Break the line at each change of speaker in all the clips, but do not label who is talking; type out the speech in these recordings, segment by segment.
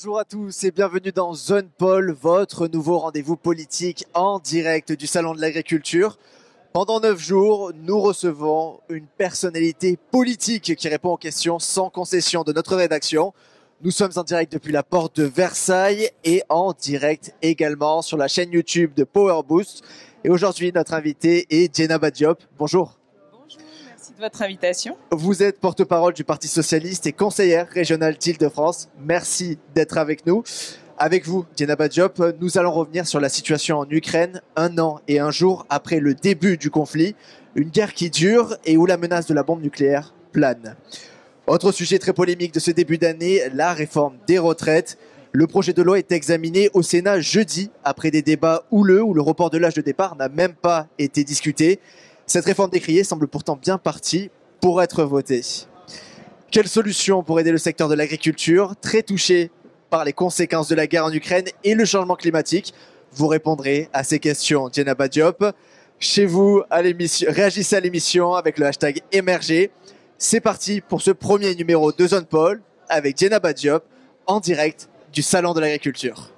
Bonjour à tous et bienvenue dans Zone Pol, votre nouveau rendez-vous politique en direct du Salon de l'Agriculture. Pendant 9 jours, nous recevons une personnalité politique qui répond aux questions sans concession de notre rédaction. Nous sommes en direct depuis la porte de Versailles et en direct également sur la chaîne YouTube de Power Boost. Et aujourd'hui, notre invité est Djenaba Diop. Bonjour.
Merci de votre invitation.
Vous êtes porte-parole du Parti Socialiste et conseillère régionale d'Île-de-France. Merci d'être avec nous. Avec vous, Djenaba Diop, nous allons revenir sur la situation en Ukraine, 1 an et 1 jour après le début du conflit. Une guerre qui dure et où la menace de la bombe nucléaire plane. Autre sujet très polémique de ce début d'année, la réforme des retraites. Le projet de loi est examiné au Sénat jeudi, après des débats houleux où le report de l'âge de départ n'a même pas été discuté. Cette réforme décriée semble pourtant bien partie pour être votée. Quelle solution pour aider le secteur de l'agriculture, très touché par les conséquences de la guerre en Ukraine et le changement climatique? Vous répondrez à ces questions, Djenaba Diop. Chez vous, à l'émission, réagissez à l'émission avec le hashtag émerger. C'est parti pour ce premier numéro de Zone Pol avec Djenaba Diop en direct du Salon de l'Agriculture.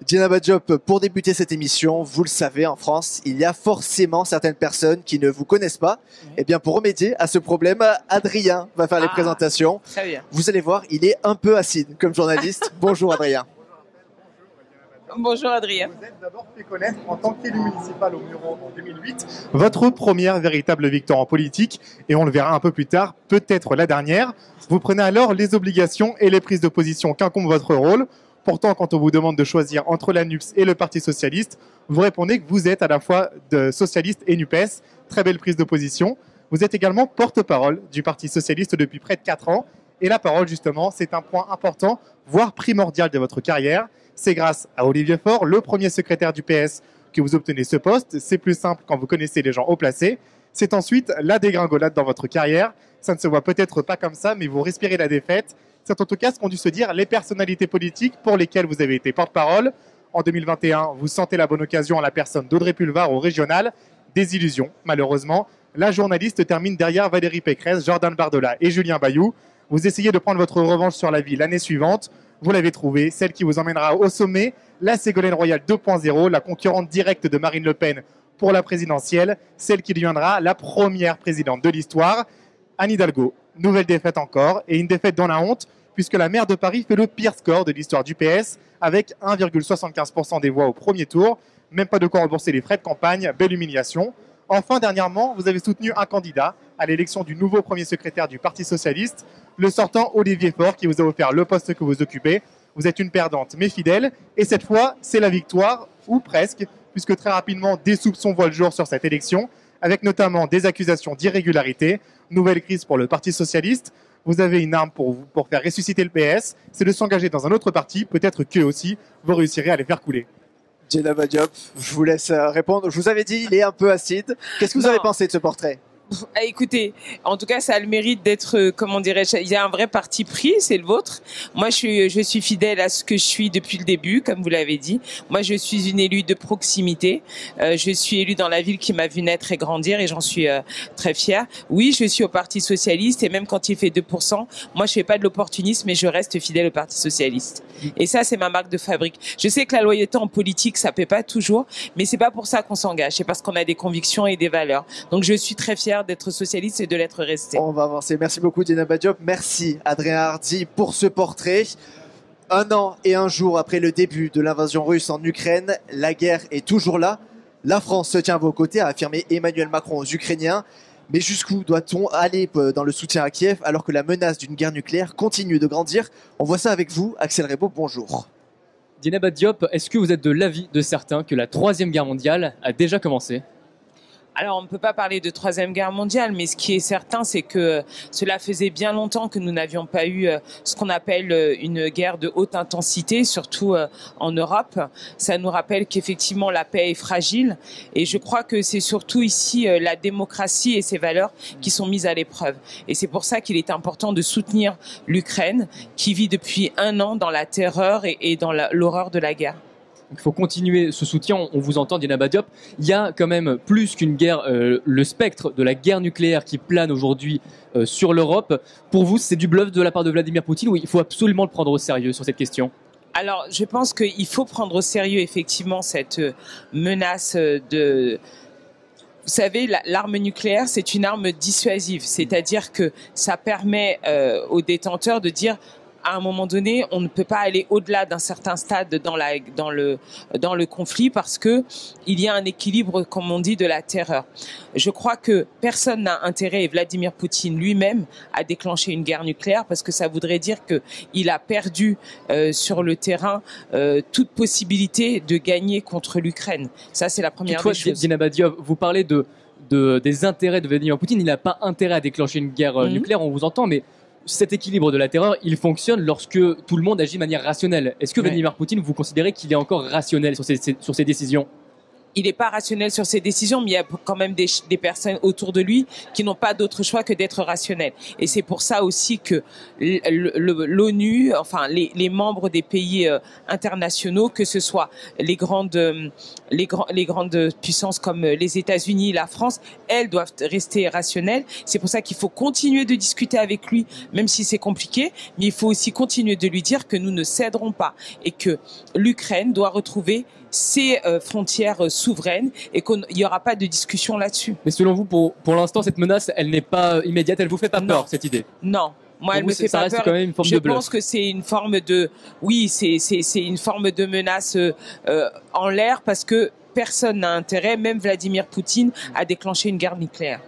Djenaba Diop, pour débuter cette émission, vous le savez, en France, il y a forcément certaines personnes qui ne vous connaissent pas. Et bien, pour remédier à ce problème, Adrien va faire les présentations.
Très bien.
Vous allez voir, il est un peu acide comme journaliste. Bonjour Adrien.
Bonjour Adrien.
Vous êtes d'abord fait connaître en tant qu'élu municipal au Muron en 2008, votre première véritable victoire en politique, et on le verra un peu plus tard, peut-être la dernière. Vous prenez alors les obligations et les prises de position qu'incombe votre rôle. Pourtant, quand on vous demande de choisir entre la NUPES et le Parti Socialiste, vous répondez que vous êtes à la fois de socialiste et NUPES. Très belle prise de position. Vous êtes également porte-parole du Parti Socialiste depuis près de 4 ans. Et la parole, justement, c'est un point important, voire primordial de votre carrière. C'est grâce à Olivier Faure, le premier secrétaire du PS, que vous obtenez ce poste. C'est plus simple quand vous connaissez les gens haut placés. C'est ensuite la dégringolade dans votre carrière. Ça ne se voit peut-être pas comme ça, mais vous respirez la défaite. C'est en tout cas ce qu'ont dû se dire les personnalités politiques pour lesquelles vous avez été porte-parole. En 2021, vous sentez la bonne occasion à la personne d'Audrey Pulvar au régional. Désillusion, malheureusement. La journaliste termine derrière Valérie Pécresse, Jordan Bardella et Julien Bayou. Vous essayez de prendre votre revanche sur la vie l'année suivante. Vous l'avez trouvée, celle qui vous emmènera au sommet, la Ségolène Royal 2.0, la concurrente directe de Marine Le Pen pour la présidentielle, celle qui deviendra la première présidente de l'histoire. Anne Hidalgo, nouvelle défaite encore, et une défaite dans la honte, puisque la maire de Paris fait le pire score de l'histoire du PS, avec 1,75% des voix au premier tour. Même pas de quoi rembourser les frais de campagne, belle humiliation. Enfin, dernièrement, vous avez soutenu un candidat à l'élection du nouveau premier secrétaire du Parti Socialiste, le sortant Olivier Faure, qui vous a offert le poste que vous occupez. Vous êtes une perdante, mais fidèle. Et cette fois, c'est la victoire, ou presque, puisque très rapidement, des soupçons voient le jour sur cette élection, avec notamment des accusations d'irrégularité. Nouvelle crise pour le Parti Socialiste. Vous avez une arme pour faire ressusciter le PS, c'est de s'engager dans un autre parti. Peut-être qu'eux aussi, vous réussirez à les faire couler.
Djenaba Diop, je vous laisse répondre. Je vous avais dit, il est un peu acide. Qu'est-ce que vous avez pensé de ce portrait ?
Écoutez, en tout cas, ça a le mérite d'être, comment dirais-je, il y a un vrai parti pris, c'est le vôtre. Moi, je suis fidèle à ce que je suis depuis le début, comme vous l'avez dit. Moi, je suis une élue de proximité. Je suis élue dans la ville qui m'a vu naître et grandir, et j'en suis très fière. Oui, je suis au Parti Socialiste, et même quand il fait 2%, moi, je fais pas de l'opportunisme, mais je reste fidèle au Parti Socialiste. Et ça, c'est ma marque de fabrique. Je sais que la loyauté en politique, ça paie pas toujours, mais c'est pas pour ça qu'on s'engage. C'est parce qu'on a des convictions et des valeurs. Donc, je suis très fière d'être socialiste et de l'être resté.
On va avancer. Merci beaucoup Djenaba Diop. Merci Adrien Hardy pour ce portrait. 1 an et 1 jour après le début de l'invasion russe en Ukraine, la guerre est toujours là. La France se tient à vos côtés, a affirmé Emmanuel Macron aux Ukrainiens. Mais jusqu'où doit-on aller dans le soutien à Kiev alors que la menace d'une guerre nucléaire continue de grandir? On voit ça avec vous, Axel Rebaud, bonjour.
Djenaba Diop, est-ce que vous êtes de l'avis de certains que la Troisième Guerre mondiale a déjà commencé ?
Alors, on ne peut pas parler de Troisième Guerre mondiale, mais ce qui est certain, c'est que cela faisait bien longtemps que nous n'avions pas eu ce qu'on appelle une guerre de haute intensité, surtout en Europe. Ça nous rappelle qu'effectivement, la paix est fragile. Et je crois que c'est surtout ici la démocratie et ses valeurs qui sont mises à l'épreuve. Et c'est pour ça qu'il est important de soutenir l'Ukraine, qui vit depuis 1 an dans la terreur et dans l'horreur de la guerre.
Il faut continuer ce soutien. On vous entend, Dina Badiop. Il y a quand même plus qu'une guerre, le spectre de la guerre nucléaire qui plane aujourd'hui sur l'Europe. Pour vous, c'est du bluff de la part de Vladimir Poutine ou il faut absolument le prendre au sérieux sur cette question?
Alors, je pense qu'il faut prendre au sérieux effectivement cette menace de... Vous savez, l'arme nucléaire, c'est une arme dissuasive, c'est-à-dire que ça permet aux détenteurs de dire à un moment donné, on ne peut pas aller au-delà d'un certain stade dans le conflit parce que il y a un équilibre, comme on dit, de la terreur. Je crois que personne n'a intérêt, et Vladimir Poutine lui-même, à déclencher une guerre nucléaire parce que ça voudrait dire qu'il a perdu sur le terrain toute possibilité de gagner contre l'Ukraine. Ça, c'est la première des choses.
Dina Badiop, vous parlez des intérêts de Vladimir Poutine. Il n'a pas intérêt à déclencher une guerre nucléaire, on vous entend, mais cet équilibre de la terreur, il fonctionne lorsque tout le monde agit de manière rationnelle. Est-ce que Vladimir Poutine, vous considérez qu'il est encore rationnel sur ses décisions?
Il n'est pas rationnel sur ses décisions, mais il y a quand même des personnes autour de lui qui n'ont pas d'autre choix que d'être rationnels. Et c'est pour ça aussi que l'ONU, enfin les membres des pays internationaux, que ce soit les grandes puissances comme les États-Unis, la France, elles doivent rester rationnelles. C'est pour ça qu'il faut continuer de discuter avec lui, même si c'est compliqué, mais il faut aussi continuer de lui dire que nous ne céderons pas et que l'Ukraine doit retrouver ses frontières souveraines et qu'il n'y aura pas de discussion là-dessus.
Mais selon vous, pour l'instant, cette menace, elle n'est pas immédiate, elle vous fait pas peur, cette idée?
Non. Moi, elle me fait pas peur.
Quand même une forme
je
de bluff.
pense que c'est une forme de, oui, c'est une forme de menace en l'air parce que personne n'a intérêt, même Vladimir Poutine, à déclencher une guerre nucléaire.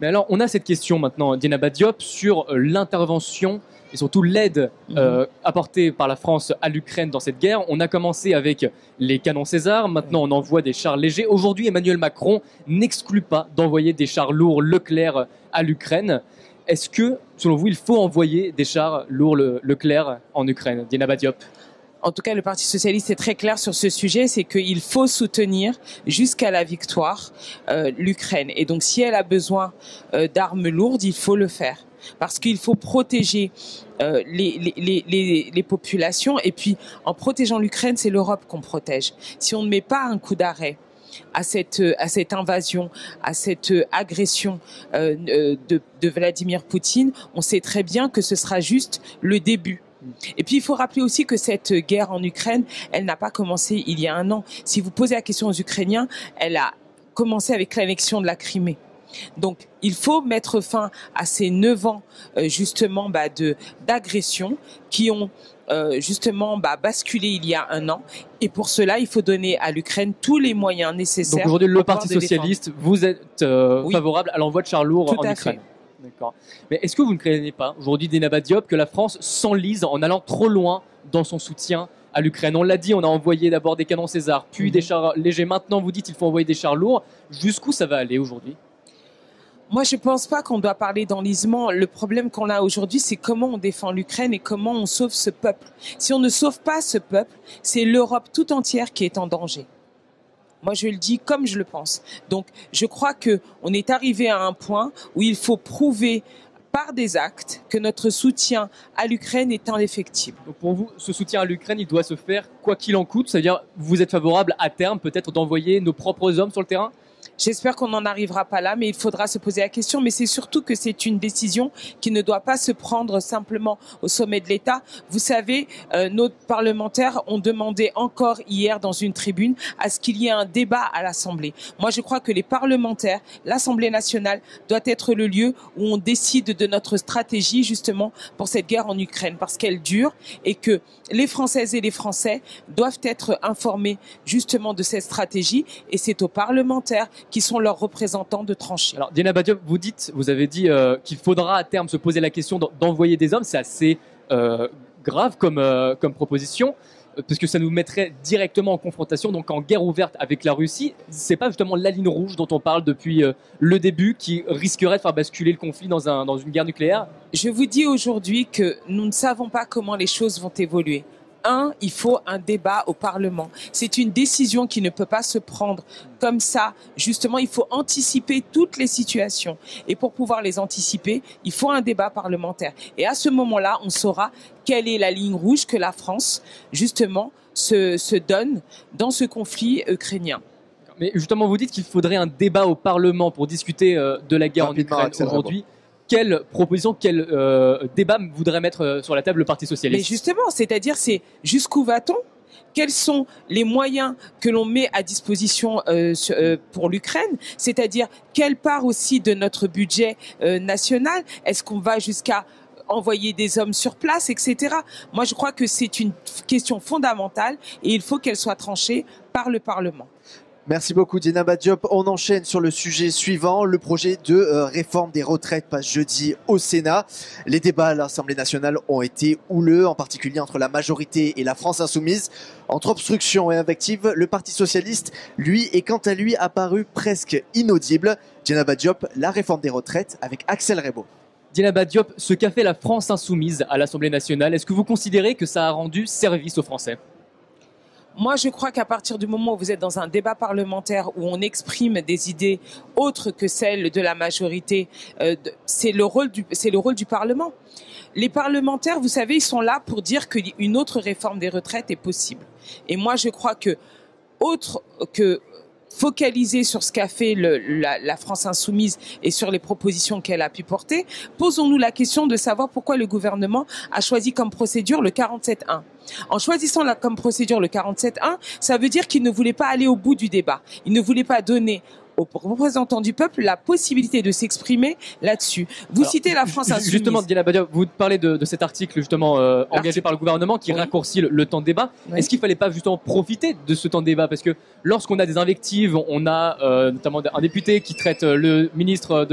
Mais alors, on a cette question maintenant, Dina Badiop, sur l'intervention et surtout l'aide apportée par la France à l'Ukraine dans cette guerre. On a commencé avec les canons César, maintenant on envoie des chars légers. Aujourd'hui, Emmanuel Macron n'exclut pas d'envoyer des chars lourds Leclerc à l'Ukraine. Est-ce que, selon vous, il faut envoyer des chars lourds Leclerc en Ukraine? Dina Badiop.
En tout cas, le Parti socialiste est très clair sur ce sujet, c'est qu'il faut soutenir jusqu'à la victoire l'Ukraine. Et donc, si elle a besoin d'armes lourdes, il faut le faire. Parce qu'il faut protéger les populations. Et puis, en protégeant l'Ukraine, c'est l'Europe qu'on protège. Si on ne met pas un coup d'arrêt à cette invasion, à cette agression de Vladimir Poutine, on sait très bien que ce sera juste le début. Et puis, il faut rappeler aussi que cette guerre en Ukraine, elle n'a pas commencé il y a un an. Si vous posez la question aux Ukrainiens, elle a commencé avec l'annexion de la Crimée. Donc, il faut mettre fin à ces 9 ans, justement, d'agression qui ont justement basculé il y a un an. Et pour cela, il faut donner à l'Ukraine tous les moyens nécessaires.
Donc aujourd'hui, le Parti socialiste, vous êtes favorable à l'envoi de chars lourds en Ukraine? D'accord. Mais est-ce que vous ne craignez pas, aujourd'hui, Dina Badiop, que la France s'enlise en allant trop loin dans son soutien à l'Ukraine? On l'a dit, on a envoyé d'abord des canons César, puis des chars légers. Maintenant, vous dites qu'il faut envoyer des chars lourds. Jusqu'où ça va aller aujourd'hui?
Moi, je pense pas qu'on doit parler d'enlisement. Le problème qu'on a aujourd'hui, c'est comment on défend l'Ukraine et comment on sauve ce peuple. Si on ne sauve pas ce peuple, c'est l'Europe tout entière qui est en danger. Moi, je le dis comme je le pense. Donc, je crois que on est arrivé à un point où il faut prouver par des actes que notre soutien à l'Ukraine est indéfectible.
Donc pour vous, ce soutien à l'Ukraine, il doit se faire quoi qu'il en coûte. C'est-à-dire, vous êtes favorable à terme peut-être d'envoyer nos propres hommes sur le terrain?
J'espère qu'on n'en arrivera pas là, mais il faudra se poser la question. Mais c'est surtout que c'est une décision qui ne doit pas se prendre simplement au sommet de l'État. Vous savez, nos parlementaires ont demandé encore hier dans une tribune à ce qu'il y ait un débat à l'Assemblée. Moi, je crois que les parlementaires, l'Assemblée nationale, doit être le lieu où on décide de notre stratégie justement pour cette guerre en Ukraine, parce qu'elle dure et que les Françaises et les Français doivent être informés justement de cette stratégie. Et c'est aux parlementaires qui sont leurs représentants de trancher.
Alors, Dina Badiop, vous avez dit qu'il faudra à terme se poser la question d'envoyer des hommes. C'est assez grave comme proposition, parce que ça nous mettrait directement en confrontation, donc en guerre ouverte avec la Russie. C'est pas justement la ligne rouge dont on parle depuis le début, qui risquerait de faire basculer le conflit dans une guerre nucléaire?
Je vous dis aujourd'hui que nous ne savons pas comment les choses vont évoluer. il faut un débat au Parlement. C'est une décision qui ne peut pas se prendre comme ça. Justement, il faut anticiper toutes les situations. Et pour pouvoir les anticiper, il faut un débat parlementaire. Et à ce moment-là, on saura quelle est la ligne rouge que la France, justement, se donne dans ce conflit ukrainien.
Mais justement, vous dites qu'il faudrait un débat au Parlement pour discuter de la guerre en Ukraine aujourd'hui. Quelle proposition, quel débat voudrait mettre sur la table le Parti socialiste?
Mais justement, c'est-à-dire, c'est jusqu'où va-t-on? Quels sont les moyens que l'on met à disposition pour l'Ukraine? C'est-à-dire, quelle part aussi de notre budget national? Est-ce qu'on va jusqu'à envoyer des hommes sur place, etc. Moi, je crois que c'est une question fondamentale et il faut qu'elle soit tranchée par le Parlement.
Merci beaucoup Dieynaba Diop. On enchaîne sur le sujet suivant. Le projet de réforme des retraites passe jeudi au Sénat. Les débats à l'Assemblée nationale ont été houleux, en particulier entre la majorité et la France insoumise. Entre obstruction et invective, le Parti socialiste, lui, est quant à lui apparu presque inaudible. Dieynaba Diop, la réforme des retraites avec Axel Rebaud.
Dieynaba Diop, ce qu'a fait la France insoumise à l'Assemblée nationale, est-ce que vous considérez que ça a rendu service aux Français ?
Moi, je crois qu'à partir du moment où vous êtes dans un débat parlementaire où on exprime des idées autres que celles de la majorité, c'est le rôle du Parlement. Les parlementaires, vous savez, ils sont là pour dire qu'une autre réforme des retraites est possible. Et moi, je crois que autre que focaliser sur ce qu'a fait la France insoumise et sur les propositions qu'elle a pu porter, posons-nous la question de savoir pourquoi le gouvernement a choisi comme procédure le 47.1. En choisissant comme procédure le 47.1, ça veut dire qu'il ne voulait pas aller au bout du débat. Il ne voulait pas donner aux représentants du peuple la possibilité de s'exprimer là-dessus. Vous citez la France insoumise.
Justement, Dieynaba Diop, vous parlez de cet article justement engagé par le gouvernement qui raccourcit le temps de débat. Oui. Est-ce qu'il fallait pas justement profiter de ce temps de débat? Parce que lorsqu'on a des invectives, on a notamment un député qui traite le ministre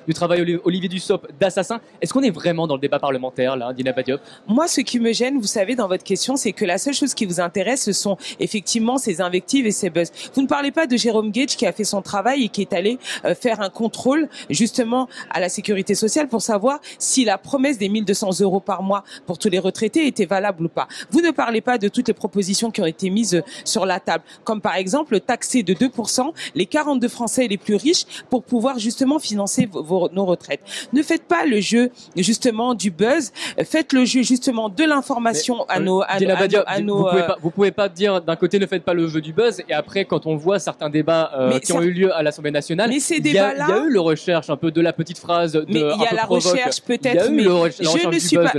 du Travail, Olivier Dussopt, d'assassin. Est-ce qu'on est vraiment dans le débat parlementaire, là, Dieynaba Diop?
Moi, ce qui me gêne, vous savez, dans votre question, c'est que la seule chose qui vous intéresse, ce sont effectivement ces invectives et ces buzz. Vous ne parlez pas de Jérôme Guedj qui a fait son travail et qui est allé faire un contrôle, justement, à la sécurité sociale pour savoir si la promesse des 1 200 € par mois pour tous les retraités était valable ou pas. Vous ne parlez pas de toutes les propositions qui ont été mises sur la table, comme par exemple taxer de 2% les 42 Français les plus riches pour pouvoir justement financer nos retraites. Ne faites pas le jeu justement du buzz, faites le jeu justement de l'information à nos
vous pouvez pas dire d'un côté ne faites pas le jeu du buzz et après quand on voit certains débats qui ont eu lieu à l'Assemblée nationale, il y a eu le recherche un peu de la petite phrase
mais il y a la recherche peut-être, mais je ne suis pas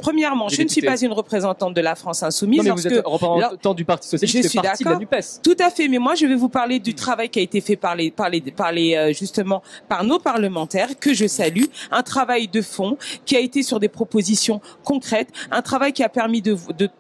premièrement, je ne suis pas une représentante de la France insoumise.
Non, mais vous êtes représentant du Parti socialiste,
je suis
partie de la NUPES.
Tout à fait, mais moi je vais vous parler du travail qui a été fait par nos parlementaires que je salue, un travail de fond qui a été sur des propositions concrètes, un travail qui a permis de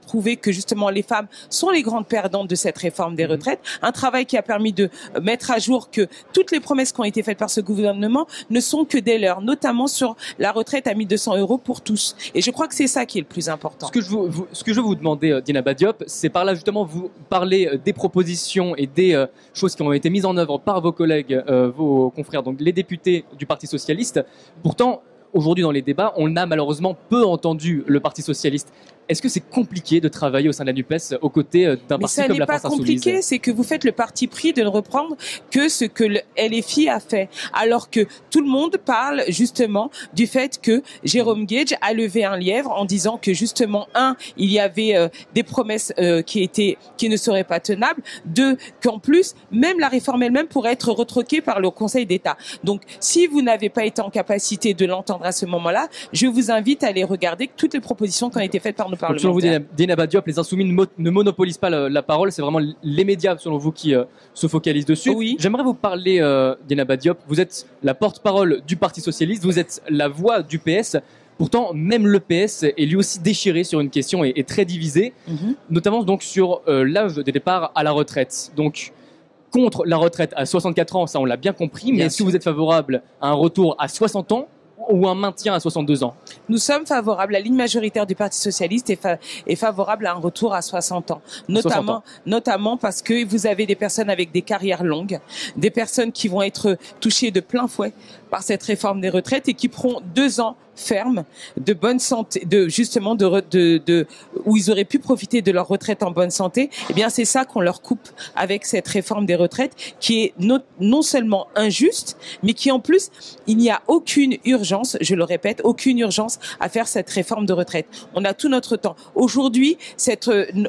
prouver que justement les femmes sont les grandes perdantes de cette réforme des retraites, un travail qui a permis de mettre à jour que toutes les promesses qui ont été faites par ce gouvernement ne sont que des leurs, notamment sur la retraite à 1 200 € pour tous. Et je crois que c'est ça qui est le plus important.
Ce que je veux vous demander, Dieynaba Diop, c'est par là justement vous parler des propositions et des choses qui ont été mises en œuvre par vos collègues, vos confrères, donc les députés du Parti socialiste. Pourtant, aujourd'hui dans les débats, on a malheureusement peu entendu le Parti socialiste. Est-ce que c'est compliqué de travailler au sein de la NUPES aux côtés d'un parti comme la France insoumise ? Mais ça n'est pas
compliqué, c'est que vous faites le parti pris de ne reprendre que ce que le LFI a fait. Alors que tout le monde parle justement du fait que Jérôme Guedj a levé un lièvre en disant que justement, il y avait des promesses qui ne seraient pas tenables. 2, qu'en plus, même la réforme elle-même pourrait être retroquée par le Conseil d'État. Donc, si vous n'avez pas été en capacité de l'entendre à ce moment-là, je vous invite à aller regarder toutes les propositions qui ont été faites par nos
selon vous, Dieynaba Diop, les insoumis ne monopolisent pas la parole, c'est vraiment les médias, selon vous, qui se focalisent dessus.
Oui.
J'aimerais vous parler, Dieynaba Diop, vous êtes la porte-parole du Parti socialiste, vous êtes la voix du PS. Pourtant, même le PS est lui aussi déchiré sur une question et très divisé, notamment donc sur l'âge de départ à la retraite. Donc, contre la retraite à 64 ans, ça on l'a bien compris, mais est-ce que vous êtes favorable à un retour à 60 ans ou un maintien à 62 ans?
Nous sommes favorables, la ligne majoritaire du Parti socialiste est favorable à un retour à 60 ans. Notamment parce que vous avez des personnes avec des carrières longues, des personnes qui vont être touchées de plein fouet par cette réforme des retraites et qui pourront 2 ans ferme, de bonne santé, où ils auraient pu profiter de leur retraite en bonne santé, eh bien c'est ça qu'on leur coupe avec cette réforme des retraites qui est non seulement injuste, mais qui en plus, il n'y a aucune urgence, je le répète, aucune urgence à faire cette réforme de retraite. On a tout notre temps. Aujourd'hui,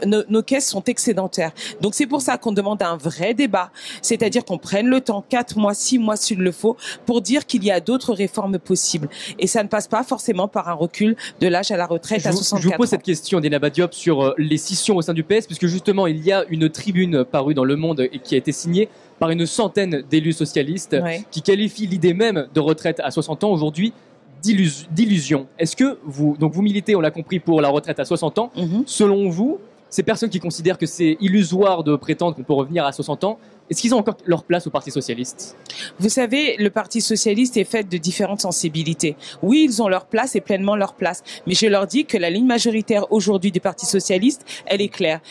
nos caisses sont excédentaires. Donc c'est pour ça qu'on demande un vrai débat, c'est-à-dire qu'on prenne le temps, 4 mois, 6 mois s'il le faut, pour dire qu'il y a d'autres réformes possibles. Et ça ne passe pas forcément par un recul de l'âge à la retraite à 64 ans.
Je vous pose cette question, Dieynaba Diop, sur les scissions au sein du PS, puisque justement, il y a une tribune parue dans Le Monde et qui a été signée par une centaine d'élus socialistes qui qualifient l'idée même de retraite à 60 ans aujourd'hui d'illusion. Est-ce que vous militez, on l'a compris, pour la retraite à 60 ans. Selon vous, ces personnes qui considèrent que c'est illusoire de prétendre qu'on peut revenir à 60 ans, est-ce qu'ils ont encore leur place au Parti socialiste?
Vous savez, le Parti socialiste est fait de différentes sensibilités. Oui, ils ont leur place et pleinement leur place. Mais je leur dis que la ligne majoritaire aujourd'hui du Parti socialiste, elle est claire.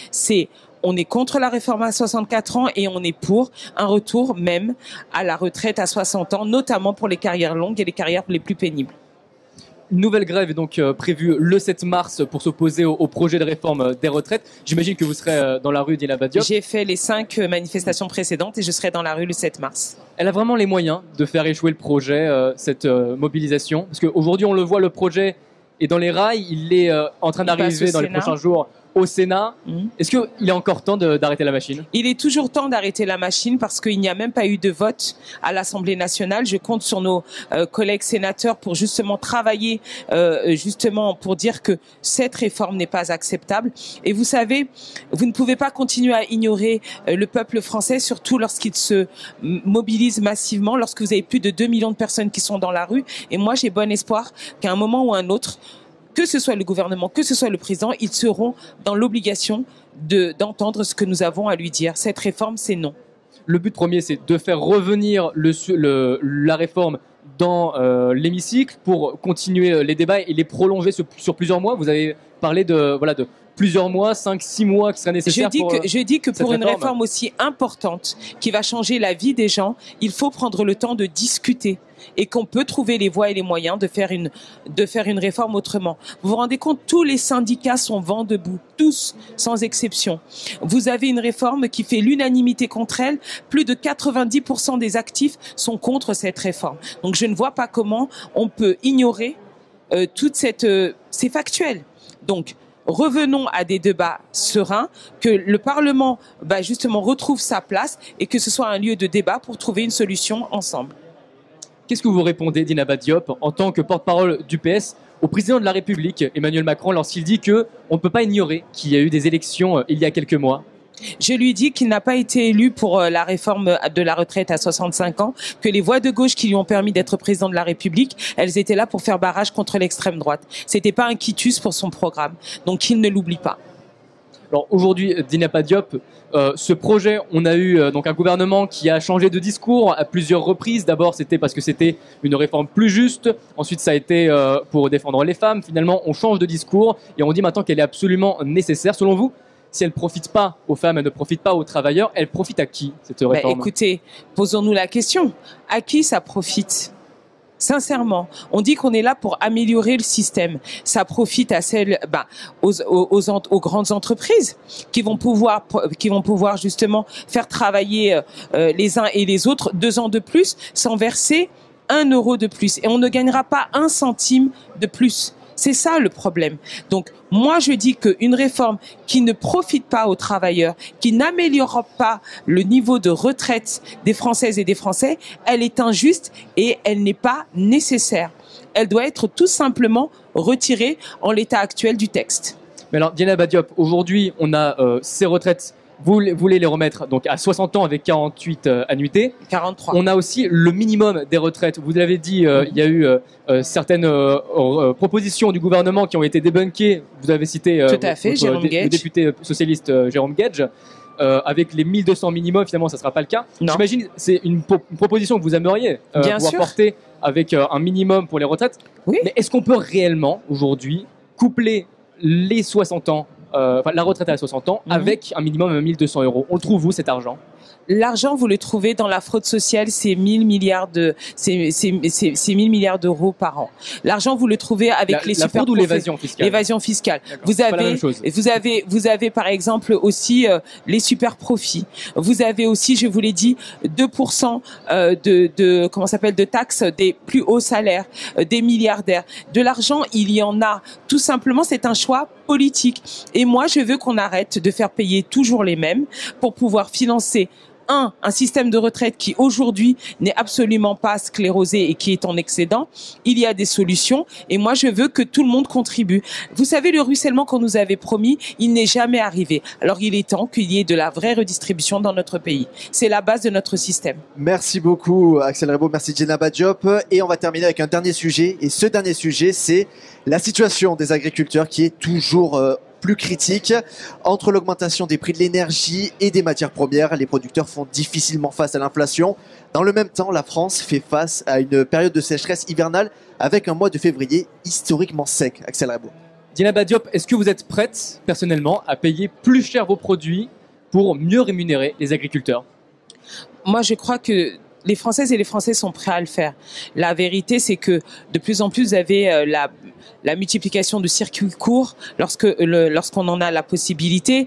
On est contre la réforme à 64 ans et on est pour un retour même à la retraite à 60 ans, notamment pour les carrières longues et les carrières les plus pénibles.
Une nouvelle grève est donc prévue le 7 mars pour s'opposer au projet de réforme des retraites. J'imagine que vous serez dans la rue, Dieynaba Diop.
J'ai fait les 5 manifestations précédentes et je serai dans la rue le 7 mars.
Elle a vraiment les moyens de faire échouer le projet, cette mobilisation? Parce qu'aujourd'hui, on le voit, le projet est dans les rails, il est en train d'arriver dans les prochains jours au Sénat. Est-ce qu'il est encore temps d'arrêter la machine? Il
est toujours temps d'arrêter la machine parce qu'il n'y a même pas eu de vote à l'Assemblée nationale. Je compte sur nos collègues sénateurs pour justement travailler, justement pour dire que cette réforme n'est pas acceptable. Et vous savez, vous ne pouvez pas continuer à ignorer le peuple français, surtout lorsqu'il se mobilise massivement, lorsque vous avez plus de 2 millions de personnes qui sont dans la rue. Et moi, j'ai bon espoir qu'à un moment ou un autre, que ce soit le gouvernement, que ce soit le président, ils seront dans l'obligation d'entendre ce que nous avons à lui dire. Cette réforme, c'est non.
Le but premier, c'est de faire revenir la réforme dans l'hémicycle pour continuer les débats et les prolonger sur plusieurs mois. Vous avez parlé de plusieurs mois, 5-6 mois qui seraient nécessaires
je dis que pour une réforme aussi importante qui va changer la vie des gens, il faut prendre le temps de discuter et qu'on peut trouver les voies et les moyens de faire une réforme autrement. Vous vous rendez compte, tous les syndicats sont vent debout, tous, sans exception. Vous avez une réforme qui fait l'unanimité contre elle. Plus de 90% des actifs sont contre cette réforme. Donc je ne vois pas comment on peut ignorer c'est factuel. Donc, revenons à des débats sereins, que le Parlement justement retrouve sa place et que ce soit un lieu de débat pour trouver une solution ensemble.
Qu'est-ce que vous répondez, Dieynaba Diop, en tant que porte-parole du PS, au président de la République, Emmanuel Macron, lorsqu'il dit qu'on ne peut pas ignorer qu'il y a eu des élections il y a quelques mois?
Je lui dis qu'il n'a pas été élu pour la réforme de la retraite à 65 ans, que les voix de gauche qui lui ont permis d'être président de la République, elles étaient là pour faire barrage contre l'extrême droite. C'était pas un quitus pour son programme. Donc qu'il ne l'oublie pas.
Alors aujourd'hui, Dieynaba Diop, ce projet, on a eu donc un gouvernement qui a changé de discours à plusieurs reprises. D'abord, c'était parce que c'était une réforme plus juste. Ensuite, ça a été pour défendre les femmes. Finalement, on change de discours et on dit maintenant qu'elle est absolument nécessaire. Selon vous, si elle ne profite pas aux femmes, elle ne profite pas aux travailleurs, elle profite à qui, cette réforme?
Écoutez, posons-nous la question. À qui ça profite? Sincèrement, on dit qu'on est là pour améliorer le système. Ça profite à aux grandes entreprises qui vont pouvoir justement faire travailler les uns et les autres 2 ans de plus sans verser 1 euro de plus. Et on ne gagnera pas 1 centime de plus. C'est ça le problème. Donc, moi, je dis qu'une réforme qui ne profite pas aux travailleurs, qui n'améliore pas le niveau de retraite des Françaises et des Français, elle est injuste et elle n'est pas nécessaire. Elle doit être tout simplement retirée en l'état actuel du texte.
Mais alors, Dieynaba Diop, aujourd'hui, on a ces retraites. Vous voulez les remettre donc à 60 ans avec 48 annuités.
43.
On a aussi le minimum des retraites. Vous l'avez dit, il y a eu certaines propositions du gouvernement qui ont été débunkées. Vous avez cité le député socialiste Jérôme Guedj. Avec les 1200 minimum, finalement, ça ne sera pas le cas. J'imagine que c'est une proposition que vous aimeriez pouvoir porter avec un minimum pour les retraites.
Oui.
Mais est-ce qu'on peut réellement, aujourd'hui, coupler les 60 ans la retraite à 60 ans avec un minimum de 1 200 euros? On le trouve où, cet argent?
L'argent, vous le trouvez dans la fraude sociale, c'est 1000 milliards d'euros par an. L'argent, vous le trouvez avec les super
fraude ou l'évasion fiscale?
L'évasion fiscale. Vous avez par exemple aussi les super profits. Vous avez aussi, je vous l'ai dit, 2% de taxes des plus hauts salaires, des milliardaires. De l'argent, il y en a. Tout simplement, c'est un choix politique. Et moi, je veux qu'on arrête de faire payer toujours les mêmes pour pouvoir financer un système de retraite qui aujourd'hui n'est absolument pas sclérosé et qui est en excédent. Il y a des solutions et moi je veux que tout le monde contribue. Vous savez, le ruissellement qu'on nous avait promis, il n'est jamais arrivé. Alors il est temps qu'il y ait de la vraie redistribution dans notre pays. C'est la base de notre système.
Merci beaucoup Axel Rebaud, merci Djenaba Diop. Et on va terminer avec un dernier sujet. Et ce dernier sujet, c'est la situation des agriculteurs qui est toujours plus critique. Entre l'augmentation des prix de l'énergie et des matières premières, les producteurs font difficilement face à l'inflation. Dans le même temps, la France fait face à une période de sécheresse hivernale avec un mois de février historiquement sec. Axel Rebaud.
Djenaba Diop, est-ce que vous êtes prête, personnellement, à payer plus cher vos produits pour mieux rémunérer les agriculteurs?
Moi, je crois que les Françaises et les Français sont prêts à le faire. La vérité, c'est que de plus en plus, vous avez la multiplication de circuits courts lorsqu'on en a la possibilité.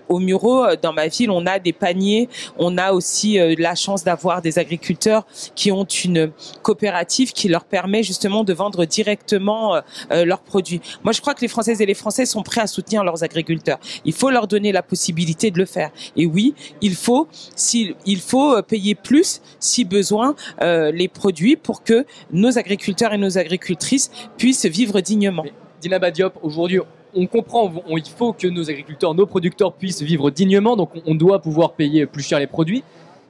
Au Mureau, dans ma ville, on a des paniers. On a aussi la chance d'avoir des agriculteurs qui ont une coopérative qui leur permet justement de vendre directement leurs produits. Moi, je crois que les Françaises et les Français sont prêts à soutenir leurs agriculteurs. Il faut leur donner la possibilité de le faire. Et oui, il faut payer plus, si besoin, les produits pour que nos agriculteurs et nos agricultrices puissent vivre dignement.
Djenaba Diop, aujourd'hui, on comprend, il faut que nos agriculteurs, nos producteurs puissent vivre dignement, donc on doit pouvoir payer plus cher les produits.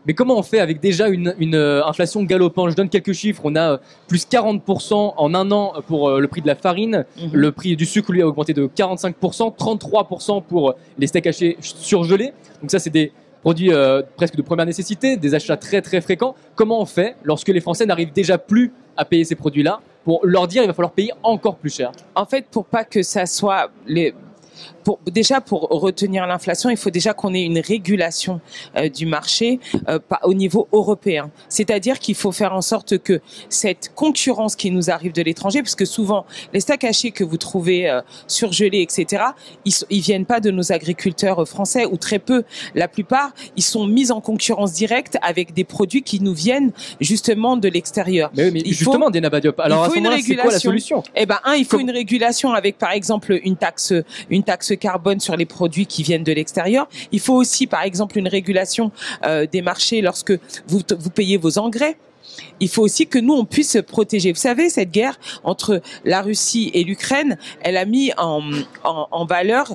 Mais comment on fait avec déjà une inflation galopante? Je donne quelques chiffres. On a plus 40% en un an pour le prix de la farine. Le prix du sucre, lui, a augmenté de 45%, 33% pour les steaks hachés surgelés. Donc ça, c'est des produits presque de première nécessité, des achats très très fréquents. Comment on fait lorsque les Français n'arrivent déjà plus à payer ces produits-là? Pour leur dire, il va falloir payer encore plus cher.
En fait, pour pas que ça soit pour retenir l'inflation, il faut déjà qu'on ait une régulation du marché au niveau européen. C'est-à-dire qu'il faut faire en sorte que cette concurrence qui nous arrive de l'étranger, parce que souvent les steaks hachés que vous trouvez surgelés, etc., ils viennent pas de nos agriculteurs français ou très peu. La plupart, ils sont mis en concurrence directe avec des produits qui nous viennent justement de l'extérieur.
Mais justement, Djenaba Diop, alors à ce moment-là, c'est quoi la solution?
Il faut une régulation avec, par exemple, une taxe carbone sur les produits qui viennent de l'extérieur. Il faut aussi, par exemple, une régulation des marchés lorsque vous payez vos engrais. Il faut aussi que nous, on puisse se protéger. Vous savez, cette guerre entre la Russie et l'Ukraine, elle a mis en valeur...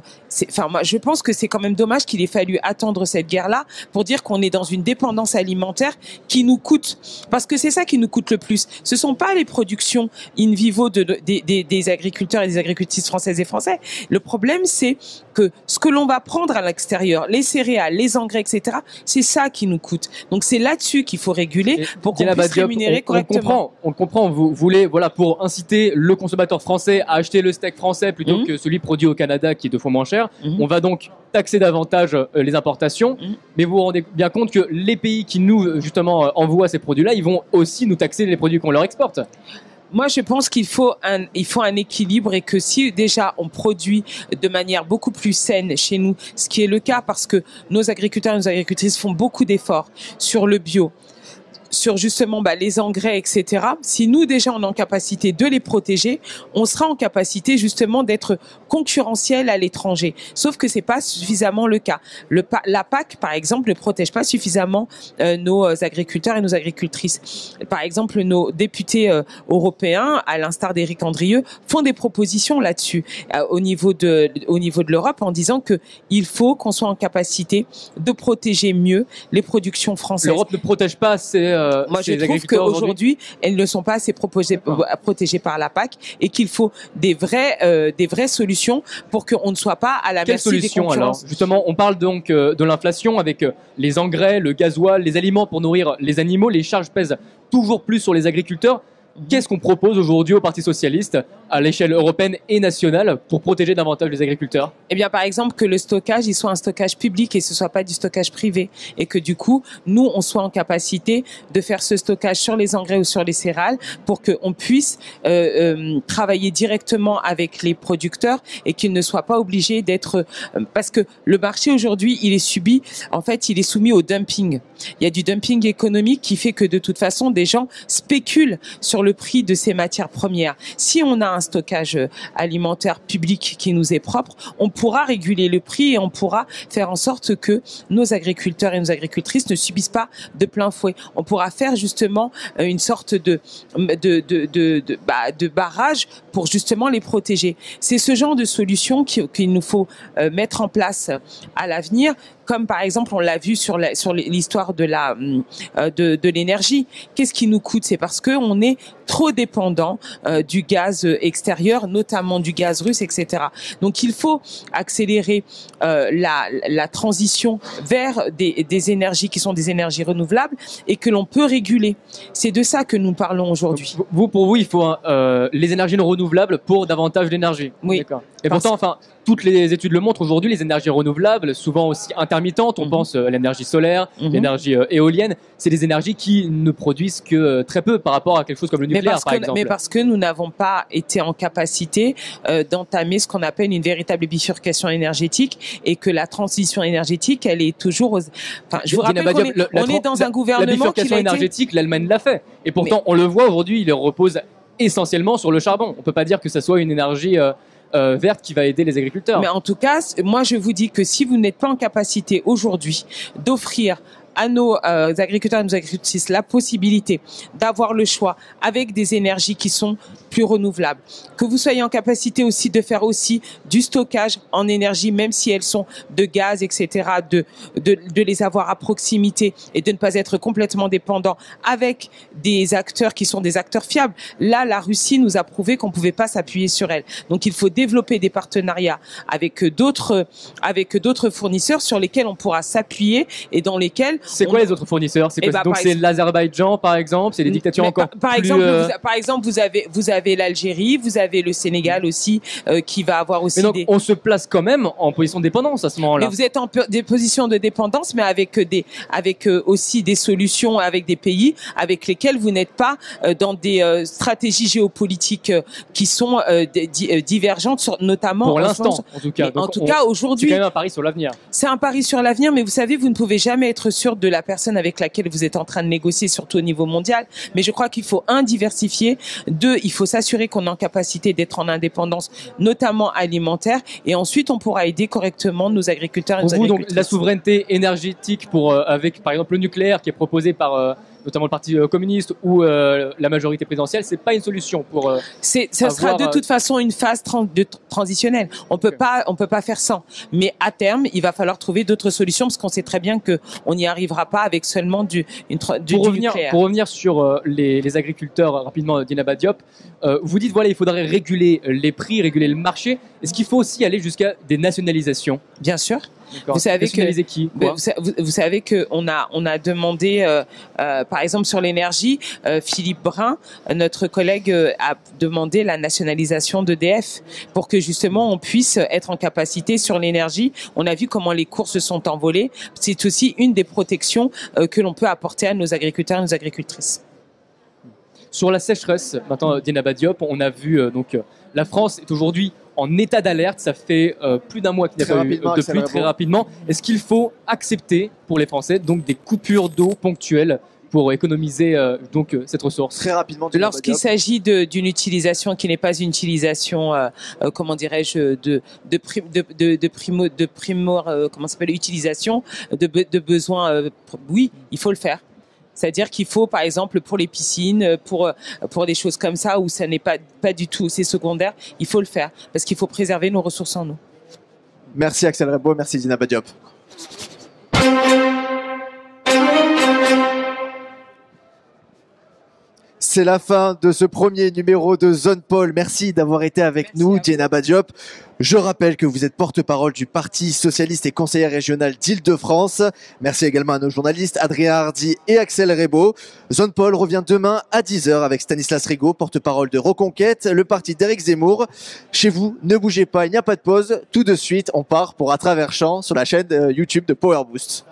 moi, je pense que c'est quand même dommage qu'il ait fallu attendre cette guerre-là pour dire qu'on est dans une dépendance alimentaire qui nous coûte. Parce que c'est ça qui nous coûte le plus. Ce sont pas les productions in vivo des agriculteurs et des agricultrices françaises et français. Le problème, c'est que ce que l'on va prendre à l'extérieur, les céréales, les engrais, etc., c'est ça qui nous coûte. Donc c'est là-dessus qu'il faut réguler pour qu'on puisse rémunérer correctement.
On comprend. Vous voulez, pour inciter le consommateur français à acheter le steak français plutôt que celui produit au Canada qui est 2 fois moins cher. On va donc taxer davantage les importations. Mais vous vous rendez bien compte que les pays qui nous, justement, envoient ces produits-là, ils vont aussi nous taxer les produits qu'on leur exporte.
Moi, je pense qu'il faut un équilibre et que si déjà on produit de manière beaucoup plus saine chez nous, ce qui est le cas parce que nos agriculteurs et nos agricultrices font beaucoup d'efforts sur le bio, sur justement les engrais, etc. Si nous déjà on est en capacité de les protéger, on sera en capacité justement d'être concurrentiel à l'étranger. Sauf que c'est pas suffisamment le cas. La PAC, par exemple, ne protège pas suffisamment nos agriculteurs et nos agricultrices. Par exemple, nos députés européens, à l'instar d'Éric Andrieux, font des propositions là-dessus au niveau de l'Europe en disant que il faut qu'on soit en capacité de protéger mieux les productions françaises.
L'Europe ne protège pas
moi, je trouve qu'aujourd'hui, elles ne sont pas assez protégées par la PAC et qu'il faut des vraies solutions pour qu'on ne soit pas à la merci des concurrences. Alors
justement, on parle donc de l'inflation avec les engrais, le gasoil, les aliments pour nourrir les animaux. Les charges pèsent toujours plus sur les agriculteurs. Qu'est-ce qu'on propose aujourd'hui au Parti socialiste à l'échelle européenne et nationale pour protéger davantage les agriculteurs?
Eh bien, par exemple, que le stockage, il soit un stockage public et ce soit pas du stockage privé. Et que du coup, nous, on soit en capacité de faire ce stockage sur les engrais ou sur les céréales pour qu'on puisse travailler directement avec les producteurs et qu'ils ne soient pas obligés d'être... parce que le marché aujourd'hui, il est subi... En fait, il est soumis au dumping. Il y a du dumping économique qui fait que de toute façon, des gens spéculent sur le prix de ces matières premières. Si on a un stockage alimentaire public qui nous est propre, on pourra réguler le prix et on pourra faire en sorte que nos agriculteurs et nos agricultrices ne subissent pas de plein fouet. On pourra faire justement une sorte de barrage pour justement les protéger. C'est ce genre de solution qu'il nous faut mettre en place à l'avenir, comme par exemple on l'a vu sur l'histoire de l'énergie. Qu'est-ce qui nous coûte? C'est parce que on est trop dépendant du gaz extérieur, notamment du gaz russe, etc. Donc il faut accélérer la transition vers des énergies qui sont des énergies renouvelables et que l'on peut réguler. C'est de ça que nous parlons aujourd'hui.
Pour vous, il faut les énergies non renouvelables pour davantage d'énergie.
Oui.
D'accord. Et pourtant, enfin, toutes les études le montrent aujourd'hui, les énergies renouvelables, souvent aussi intermittentes, on pense à l'énergie solaire, l'énergie éolienne, c'est des énergies qui ne produisent que très peu par rapport à quelque chose comme le nucléaire, par exemple.
Mais parce que nous n'avons pas été en capacité d'entamer ce qu'on appelle une véritable bifurcation énergétique et que la transition énergétique, elle est toujours... Enfin, je vous rappelle qu'on est dans un gouvernement qui... La
bifurcation énergétique, l'Allemagne l'a fait. Et pourtant, on le voit aujourd'hui, il repose essentiellement sur le charbon. On ne peut pas dire que ça soit une énergie... verte qui va aider les agriculteurs.
Mais en tout cas, moi je vous dis que si vous n'êtes pas en capacité aujourd'hui d'offrir à nos agriculteurs et nos agricultrices la possibilité d'avoir le choix avec des énergies qui sont plus renouvelables, que vous soyez en capacité aussi de faire aussi du stockage en énergie, même si elles sont de gaz, etc., de les avoir à proximité et de ne pas être complètement dépendant avec des acteurs qui sont des acteurs fiables. Là, la Russie nous a prouvé qu'on ne pouvait pas s'appuyer sur elle. Donc, il faut développer des partenariats avec d'autres fournisseurs sur lesquels on pourra s'appuyer et dans lesquels...
C'est quoi les autres fournisseurs? C'est quoi? Donc, c'est l'Azerbaïdjan, par exemple? C'est des dictatures encore
par
plus...
exemple, vous avez l'Algérie, vous avez le Sénégal aussi, qui va avoir aussi...
Mais donc, on se place quand même en position de dépendance à ce moment-là.
Mais vous êtes en des positions de dépendance, mais avec aussi des solutions avec des pays avec lesquels vous n'êtes pas dans des stratégies géopolitiques qui sont divergentes, notamment...
Pour l'instant, en tout cas.
Donc, en tout cas, aujourd'hui...
C'est quand même un pari sur l'avenir.
C'est un pari sur l'avenir, mais vous savez, vous ne pouvez jamais être sûr de la personne avec laquelle vous êtes en train de négocier, surtout au niveau mondial. Mais je crois qu'il faut, diversifier. Deux, il faut s'assurer qu'on est en capacité d'être en indépendance, notamment alimentaire. Et ensuite, on pourra aider correctement nos agriculteurs et nos agricultrices.
Donc, la souveraineté énergétique avec, par exemple, le nucléaire qui est proposé par... notamment le Parti communiste ou la majorité présidentielle, c'est pas une solution pour.
Ça sera de toute façon une phase transitionnelle. On peut pas faire sans. Mais à terme, il va falloir trouver d'autres solutions parce qu'on sait très bien que on n'y arrivera pas avec seulement du nucléaire.
Pour revenir sur les agriculteurs rapidement, Dina Diop, vous dites voilà, il faudrait réguler les prix, réguler le marché. Est-ce qu'il faut aussi aller jusqu'à des nationalisations?
Bien sûr.
Vous savez
vous savez que on a demandé par exemple sur l'énergie, Philippe Brun, notre collègue, a demandé la nationalisation d'EDF pour que justement on puisse être en capacité sur l'énergie. On a vu comment les cours se sont envolés. C'est aussi une des protections que l'on peut apporter à nos agriculteurs et nos agricultrices.
Sur la sécheresse, maintenant, Dina Diop, on a vu la France est aujourd'hui en état d'alerte. Ça fait plus d'un mois qu'il n'y a pas eu de pluie, très rapidement. Est-ce qu'il faut accepter pour les Français donc des coupures d'eau ponctuelles pour économiser cette ressource?
Très rapidement.
Lorsqu'il s'agit d'une utilisation qui n'est pas une utilisation, comment dirais-je, utilisation de besoin, oui, il faut le faire. C'est-à-dire qu'il faut, par exemple, pour les piscines, pour des choses comme ça, où ça n'est pas du tout, c'est secondaire, il faut le faire. Parce qu'il faut préserver nos ressources en eau.
Merci Axel Rebaud, merci Dina Diop. c'est la fin de ce premier numéro de Zone Pôle. Merci d'avoir été avec nous, Dieynaba Diop. Je rappelle que vous êtes porte-parole du Parti socialiste et conseillère régionale d'Île-de-France. Merci également à nos journalistes Adrien Hardy et Axel Rebaud. Zone Pôle revient demain à 10h avec Stanislas Rigaud, porte-parole de Reconquête, le parti d'Éric Zemmour. Chez vous, ne bougez pas, il n'y a pas de pause. Tout de suite, on part pour À travers champs sur la chaîne YouTube de Power Boost.